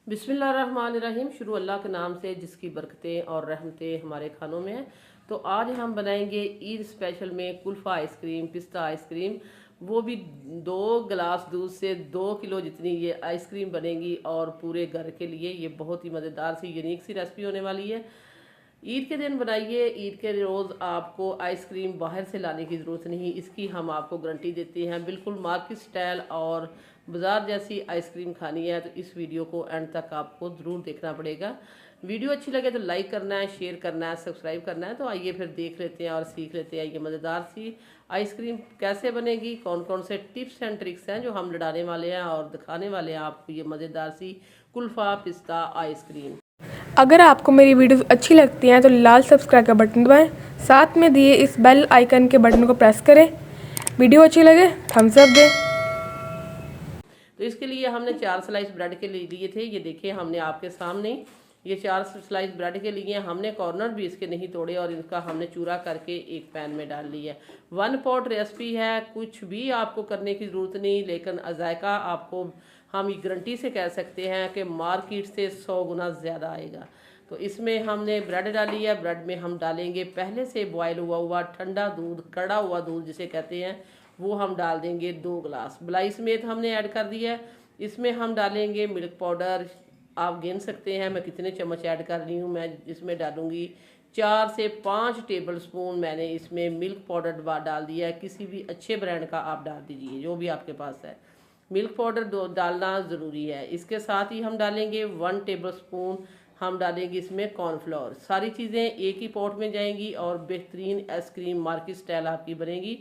बिस्मिल्लाहिर्रहमानिर्रहीम। शुरू अल्लाह के नाम से जिसकी बरकतें और रहमतें हमारे खानों में हैं। तो आज हम बनाएंगे ईद स्पेशल में कुल्फ़ा आइसक्रीम, पिस्ता आइसक्रीम, वो भी 2 गिलास दूध से 2 किलो जितनी ये आइसक्रीम बनेगी और पूरे घर के लिए ये बहुत ही मज़ेदार सी यूनिक सी रेसिपी होने वाली है। ईद के दिन बनाइए, ईद के रोज़ आपको आइसक्रीम बाहर से लाने की ज़रूरत नहीं, इसकी हम आपको गारंटी देते हैं। बिल्कुल मार्केट स्टाइल और बाज़ार जैसी आइसक्रीम खानी है तो इस वीडियो को एंड तक आपको ज़रूर देखना पड़ेगा। वीडियो अच्छी लगे तो लाइक करना है, शेयर करना है, सब्सक्राइब करना है। तो आइए फिर देख लेते हैं और सीख लेते हैं ये मज़ेदार सी आइसक्रीम कैसे बनेगी, कौन कौन से टिप्स एंड ट्रिक्स हैं जो हम लड़ाने वाले हैं और दिखाने वाले हैं आपको ये मज़ेदार सी कुल्फ़ा पिस्ता आइसक्रीम। अगर आपको मेरी वीडियोस अच्छी लगती हैं तो लाल सब्सक्राइब का बटन दबाएं, साथ में दिए इस बेल आइकन के बटन को प्रेस करें। वीडियो अच्छी लगे थम्स अप दें। तो इसके लिए हमने 4 स्लाइस ब्रेड के लिए थे। ये देखिए हमने आपके सामने ये 4 स्लाइस ब्रेड के लिए हमने कॉर्नर भी इसके नहीं तोड़े और इनका हमने चूरा करके एक पैन में डाल लिया है। 1 पॉट रेसिपी है, कुछ भी आपको करने की ज़रूरत नहीं, लेकिन जायका आपको हम गारंटी से कह सकते हैं कि मार्केट से 100 गुना ज़्यादा आएगा। तो इसमें हमने ब्रेड डाली है। ब्रेड में हम डालेंगे पहले से बॉयल हुआ ठंडा दूध, कड़ा हुआ दूध जिसे कहते हैं, वो हम डाल देंगे 2 गिलास। मलाई समेत हमने ऐड कर दिया है। इसमें हम डालेंगे मिल्क पाउडर, आप गिन सकते हैं मैं कितने चम्मच ऐड कर रही हूँ। मैं इसमें डालूंगी 4 से 5 टेबल स्पून मैंने इसमें मिल्क पाउडर डाल दिया है। किसी भी अच्छे ब्रांड का आप डाल दीजिए, जो भी आपके पास है। मिल्क पाउडर डालना ज़रूरी है। इसके साथ ही हम डालेंगे 1 टेबल स्पून हम डालेंगे इसमें कॉर्नफ्लोर। सारी चीज़ें एक ही पॉट में जाएंगी और बेहतरीन आइसक्रीम मार्केट स्टाइल आपकी बनेगी।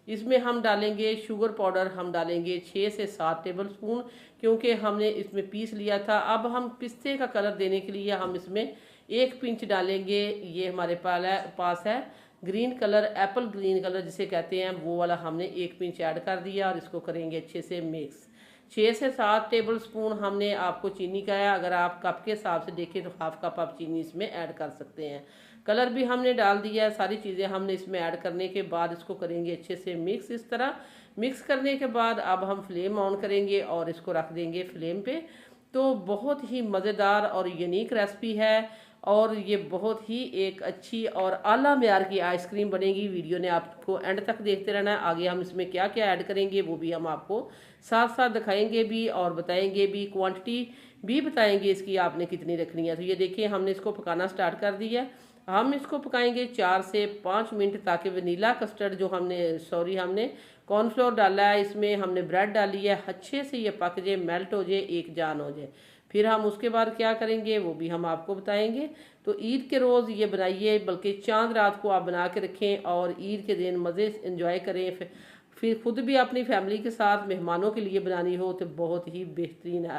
इसमें हम डालेंगे शुगर पाउडर, हम डालेंगे 6 से 7 टेबल स्पून, क्योंकि हमने इसमें पीस लिया था। अब हम पिस्ते का कलर देने के लिए हम इसमें 1 पिंच डालेंगे। ये हमारे पास है green colour, Apple green colour जिसे कहते हैं, वो वाला हमने 1 पिंच ऐड कर दिया और इसको करेंगे अच्छे से मिक्स। 6 से 7 टेबल स्पून हमने आपको चीनी का है। अगर आप कप के हिसाब से देखें तो हाफ कप आप चीनी इसमें ऐड कर सकते हैं। कलर भी हमने डाल दिया है। सारी चीज़ें हमने इसमें ऐड करने के बाद इसको करेंगे अच्छे से मिक्स। इस तरह मिक्स करने के बाद अब हम फ्लेम ऑन करेंगे और इसको रख देंगे फ्लेम पे। तो बहुत ही मज़ेदार और यूनिक रेसिपी है और ये बहुत ही एक अच्छी और आला मेयार की आइसक्रीम बनेगी। वीडियो ने आपको एंड तक देखते रहना है। आगे हम इसमें क्या क्या ऐड करेंगे वो भी हम आपको साथ साथ दिखाएंगे भी और बताएंगे भी, क्वांटिटी भी बताएंगे इसकी आपने कितनी रखनी है। तो ये देखिए हमने इसको पकाना स्टार्ट कर दिया है। हम इसको पकाएंगे 4 से 5 मिनट, ताकि वनीला कस्टर्ड जो हमने कॉर्नफ्लोर डाला है, इसमें हमने ब्रेड डाली है, अच्छे से ये पक जाए, मेल्ट हो जाए, एक जान हो जाए। फिर हम उसके बाद क्या करेंगे वो भी हम आपको बताएंगे। तो ईद के रोज़ ये बनाइए, बल्कि चांद रात को आप बना के रखें और ईद के दिन मज़े इंजॉय करें। फिर खुद भी अपनी फैमिली के साथ मेहमानों के लिए बनानी हो तो बहुत ही बेहतरीन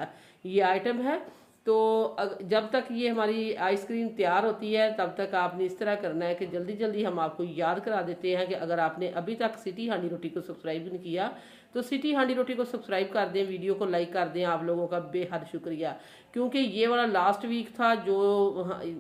ये आइटम है। तो जब तक ये हमारी आइसक्रीम तैयार होती है तब तक आपने इस तरह करना है कि जल्दी जल्दी हम आपको याद करा देते हैं कि अगर आपने अभी तक सिटी हांडी रोटी को सब्सक्राइब नहीं किया तो सिटी हांडी रोटी को सब्सक्राइब कर दें, वीडियो को लाइक कर दें। आप लोगों का बेहद शुक्रिया, क्योंकि ये वाला लास्ट वीक था जो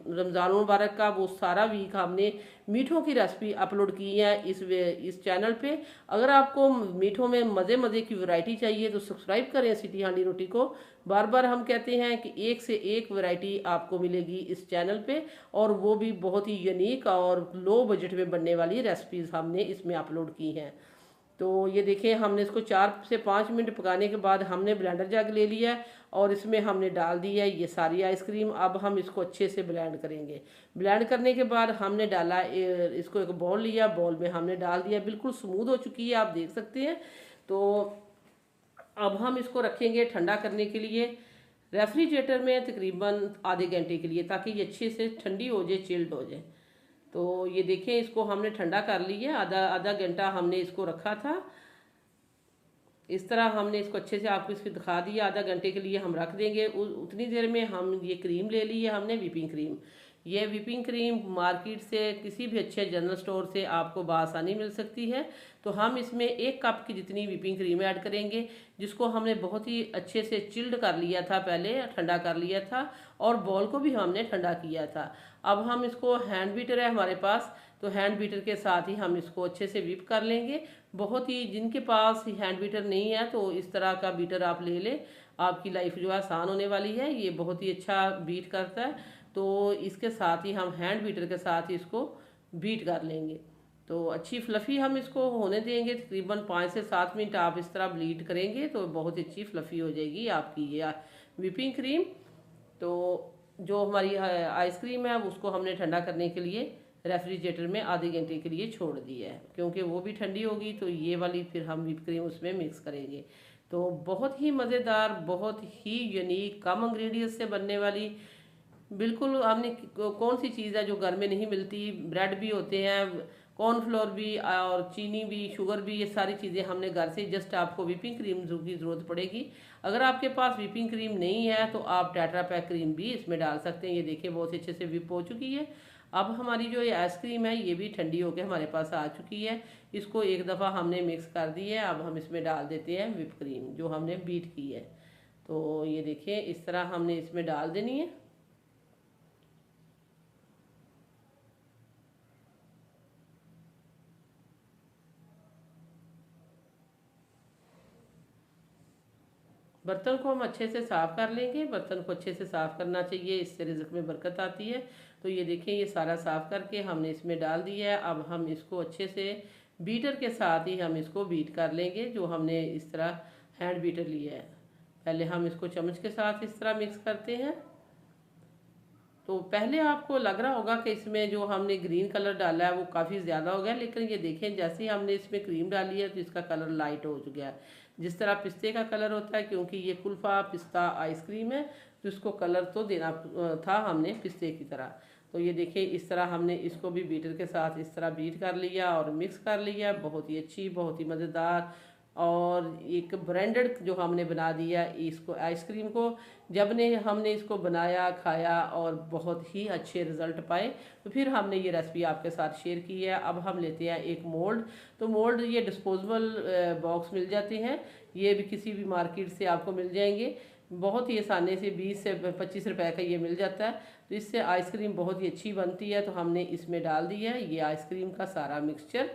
रमज़ान मुबारक का, वो सारा वीक हमने मीठों की रेसिपी अपलोड की है इस चैनल पे। अगर आपको मीठों में मज़े मज़े की वैरायटी चाहिए तो सब्सक्राइब करें सिटी हांडी रोटी को। बार बार हम कहते हैं कि एक से एक वैरायटी आपको मिलेगी इस चैनल पे, और वो भी बहुत ही यूनिक और लो बजट में बनने वाली रेसिपीज़ हमने इसमें अपलोड की हैं। तो ये देखिए हमने इसको 4 से 5 मिनट पकाने के बाद हमने ब्लेंडर जग ले लिया है और इसमें हमने डाल दी है ये सारी आइसक्रीम। अब हम इसको अच्छे से ब्लेंड करेंगे। ब्लेंड करने के बाद हमने डाला, इसको एक बाउल लिया, बाउल में हमने डाल दिया, बिल्कुल स्मूथ हो चुकी है, आप देख सकते हैं। तो अब हम इसको रखेंगे ठंडा करने के लिए रेफ्रिजरेटर में तकरीबन आधे घंटे के लिए, ताकि ये अच्छे से ठंडी हो जाए, चिल्ड हो जाए। तो ये देखें इसको हमने ठंडा कर लिया, आधा आधा घंटा हमने इसको रखा था। इस तरह हमने इसको अच्छे से आपको इसकी दिखा दिया। आधा घंटे के लिए हम रख देंगे। उतनी देर में हम ये क्रीम ले ली है हमने, व्हिपिंग क्रीम। ये व्हिपिंग क्रीम मार्केट से किसी भी अच्छे जनरल स्टोर से आपको बआसानी मिल सकती है। तो हम इसमें 1 कप की जितनी व्हिपिंग क्रीम ऐड करेंगे, जिसको हमने बहुत ही अच्छे से चिल्ड कर लिया था, पहले ठंडा कर लिया था और बॉल को भी हमने ठंडा किया था। अब हम इसको, हैंड बीटर है हमारे पास, तो हैंड बीटर के साथ ही हम इसको अच्छे से व्हिप कर लेंगे। बहुत ही, जिनके पास हैंड बीटर नहीं है तो इस तरह का बीटर आप ले लें। आपकी लाइफ जो है आसान होने वाली है। ये बहुत ही अच्छा बीट करता है, तो इसके साथ ही हम हैंड बीटर के साथ ही इसको बीट कर लेंगे। तो अच्छी फ्लफ़ी हम इसको होने देंगे, तकरीबन 5 से 7 मिनट आप इस तरह ब्लीड करेंगे तो बहुत अच्छी फ्लफ़ी हो जाएगी आपकी ये व्हिपिंग क्रीम। तो जो हमारी आइसक्रीम है उसको हमने ठंडा करने के लिए रेफ्रिजरेटर में आधे घंटे के लिए छोड़ दिया है, क्योंकि वो भी ठंडी होगी तो ये वाली फिर हम व्हिप क्रीम उसमें मिक्स करेंगे। तो बहुत ही मज़ेदार, बहुत ही यूनिक, कम इंग्रेडिएंट्स से बनने वाली, बिल्कुल हमने कौन सी चीज़ है जो घर में नहीं मिलती। ब्रेड भी होते हैं, कॉर्नफ्लोर भी और चीनी भी, शुगर भी, ये सारी चीज़ें हमने घर से, जस्ट आपको व्हिपिंग क्रीम की ज़रूरत पड़ेगी। अगर आपके पास व्हिपिंग क्रीम नहीं है तो आप टेट्रा पैक क्रीम भी इसमें डाल सकते हैं। ये देखिए बहुत अच्छे से व्हिप हो चुकी है। अब हमारी जो ये आइसक्रीम है ये भी ठंडी होकर हमारे पास आ चुकी है। इसको एक दफ़ा हमने मिक्स कर दी है। अब हम इसमें डाल देते हैं व्हिप क्रीम जो हमने बीट की है। तो ये देखिए इस तरह हमने इसमें डाल देनी है। बर्तन को हम अच्छे से साफ़ कर लेंगे। बर्तन को अच्छे से साफ़ करना चाहिए, इससे रिज़्क में बरकत आती है। तो ये देखिए ये सारा साफ़ करके हमने इसमें डाल दिया है। अब हम इसको अच्छे से बीटर के साथ ही हम इसको बीट कर लेंगे, जो हमने इस तरह हैंड बीटर लिया है। पहले हम इसको चम्मच के साथ इस तरह मिक्स करते हैं। तो पहले आपको लग रहा होगा कि इसमें जो हमने ग्रीन कलर डाला है वो काफ़ी ज़्यादा हो गया, लेकिन ये देखें जैसे ही हमने इसमें क्रीम डाली है तो इसका कलर लाइट हो गया है, जिस तरह पिस्ते का कलर होता है। क्योंकि ये कुल्फ़ा पिस्ता आइसक्रीम है तो इसको कलर तो देना था हमने पिस्ते की तरह। तो ये देखिए इस तरह हमने इसको भी बीटर के साथ इस तरह बीट कर लिया और मिक्स कर लिया। बहुत ही अच्छी, बहुत ही मज़ेदार और एक ब्रांडेड जो हमने बना दिया इसको आइसक्रीम को। जब ने हमने इसको बनाया, खाया और बहुत ही अच्छे रिज़ल्ट पाए, तो फिर हमने ये रेसिपी आपके साथ शेयर की है। अब हम लेते हैं एक मोल्ड। तो मोल्ड ये डिस्पोजेबल बॉक्स मिल जाते हैं, ये भी किसी भी मार्केट से आपको मिल जाएंगे। बहुत ही आसानी से 20 से 25 रुपए का ये मिल जाता है। तो इससे आइसक्रीम बहुत ही अच्छी बनती है। तो हमने इसमें डाल दिया है ये आइसक्रीम का सारा मिक्सचर।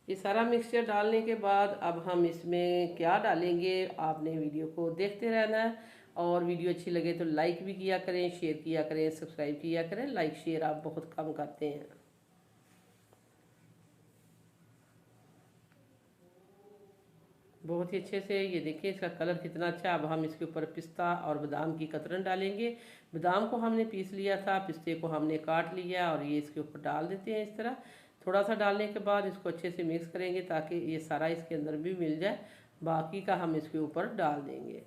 ये सारा मिक्सचर डालने के बाद अब हम इसमें क्या डालेंगे, आपने वीडियो को देखते रहना है। और वीडियो अच्छी लगे तो लाइक भी किया करें, शेयर किया करें, सब्सक्राइब किया करें। लाइक शेयर आप बहुत कम करते हैं। बहुत ही अच्छे से ये देखिए इसका कलर कितना अच्छा। अब हम इसके ऊपर पिस्ता और बादाम की कतरन डालेंगे। बादाम को हमने पीस लिया था, पिस्ते को हमने काट लिया और ये इसके ऊपर डाल देते हैं इस तरह। थोड़ा सा डालने के बाद इसको अच्छे से मिक्स करेंगे ताकि ये सारा इसके अंदर भी मिल जाए। बाकी का हम इसके ऊपर डाल देंगे।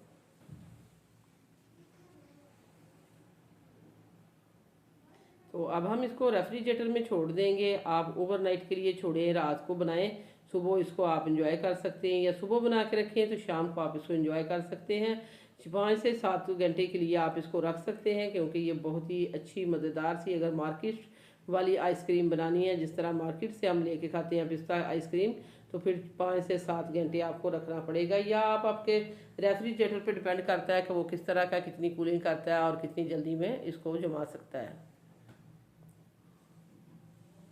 तो अब हम इसको रेफ्रिजरेटर में छोड़ देंगे। आप ओवरनाइट के लिए छोड़ें, रात को बनाएं, सुबह इसको आप इंजॉय कर सकते हैं, या सुबह बना के रखें तो शाम को आप इसको इंजॉय कर सकते हैं। 5 से 7 घंटे के लिए आप इसको रख सकते हैं, क्योंकि ये बहुत ही अच्छी मज़ेदार सी, अगर मार्केट वाली आइसक्रीम बनानी है जिस तरह मार्केट से हम लेके खाते हैं पिस्ता आइसक्रीम, तो फिर 5 से 7 घंटे आपको रखना पड़ेगा। या आप आपके रेफ्रिजरेटर पे डिपेंड करता है कि वो किस तरह का, कितनी कूलिंग करता है और कितनी जल्दी में इसको जमा सकता है।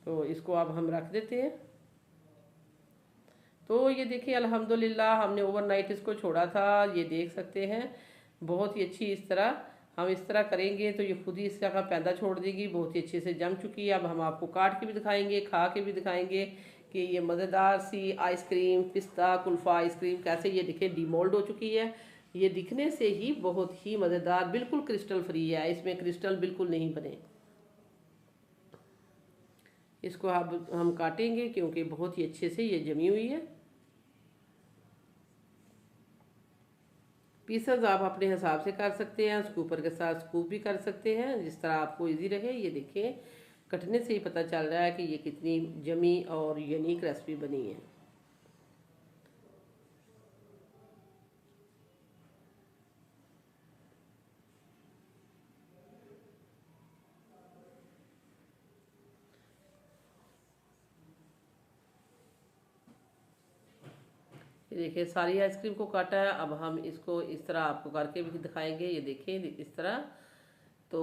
तो इसको अब हम रख देते हैं। तो ये देखिए अल्हम्दुलिल्लाह हमने ओवरनाइट इसको छोड़ा था, ये देख सकते हैं बहुत ही अच्छी। इस तरह हम इस तरह करेंगे तो ये खुद ही इस जगह पैदा छोड़ देगी, बहुत ही अच्छे से जम चुकी है। अब हम आपको काट के भी दिखाएंगे, खा के भी दिखाएंगे कि ये मज़ेदार सी आइसक्रीम, पिस्ता कुल्फ़ा आइसक्रीम कैसे ये दिखे डिमोल्ड हो चुकी है। ये दिखने से ही बहुत ही मज़ेदार, बिल्कुल क्रिस्टल फ्री है, इसमें क्रिस्टल बिल्कुल नहीं बने। इसको अब हम काटेंगे क्योंकि बहुत ही अच्छे से ये जमी हुई है। पीसेस आप अपने हिसाब से कर सकते हैं, स्कूपर के साथ स्कूप भी कर सकते हैं, जिस तरह आपको इजी रहे। ये देखें कटने से ही पता चल रहा है कि ये कितनी जमी और यूनिक रेसिपी बनी है। ये देखिए सारी आइसक्रीम को काटा है। अब हम इसको इस तरह आपको करके भी दिखाएंगे। ये देखें इस तरह। तो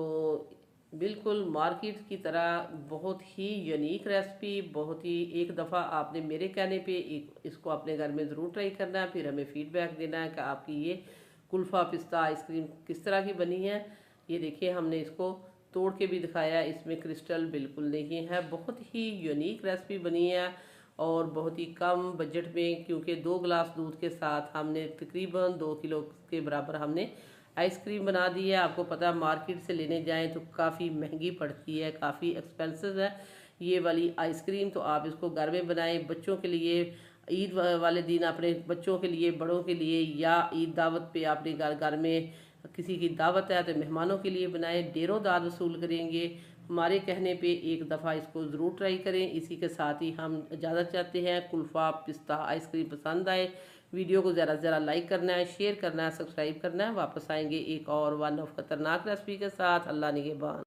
बिल्कुल मार्केट की तरह बहुत ही यूनिक रेसिपी, बहुत ही, एक दफ़ा आपने मेरे कहने पे इसको अपने घर में ज़रूर ट्राई करना है, फिर हमें फीडबैक देना है कि आपकी ये कुल्फ़ा पिस्ता आइसक्रीम किस तरह की बनी है। ये देखिए हमने इसको तोड़ के भी दिखाया, इसमें क्रिस्टल बिल्कुल नहीं है। बहुत ही यूनिक रेसिपी बनी है और बहुत ही कम बजट में, क्योंकि 2 गिलास दूध के साथ हमने तकरीबन 2 किलो के बराबर हमने आइसक्रीम बना दी है। आपको पता है मार्केट से लेने जाएं तो काफ़ी महंगी पड़ती है, काफ़ी एक्सपेंसिव है ये वाली आइसक्रीम। तो आप इसको घर में बनाएं बच्चों के लिए, ईद वाले दिन अपने बच्चों के लिए, बड़ों के लिए, या ईद दावत पे अपने घर में किसी की दावत है तो मेहमानों के लिए बनाएं, ढेरों दाद वसूल करेंगे। हमारे कहने पे एक दफ़ा इसको ज़रूर ट्राई करें। इसी के साथ ही हम इजाज़त चाहते हैं। कुल्फ़ा पिस्ता आइसक्रीम पसंद आए वीडियो को ज़रा ज़रा लाइक करना है, शेयर करना है, सब्सक्राइब करना है। वापस आएंगे एक और वन ऑफ खतरनाक रेसिपी के साथ। अल्लाह निगहबान।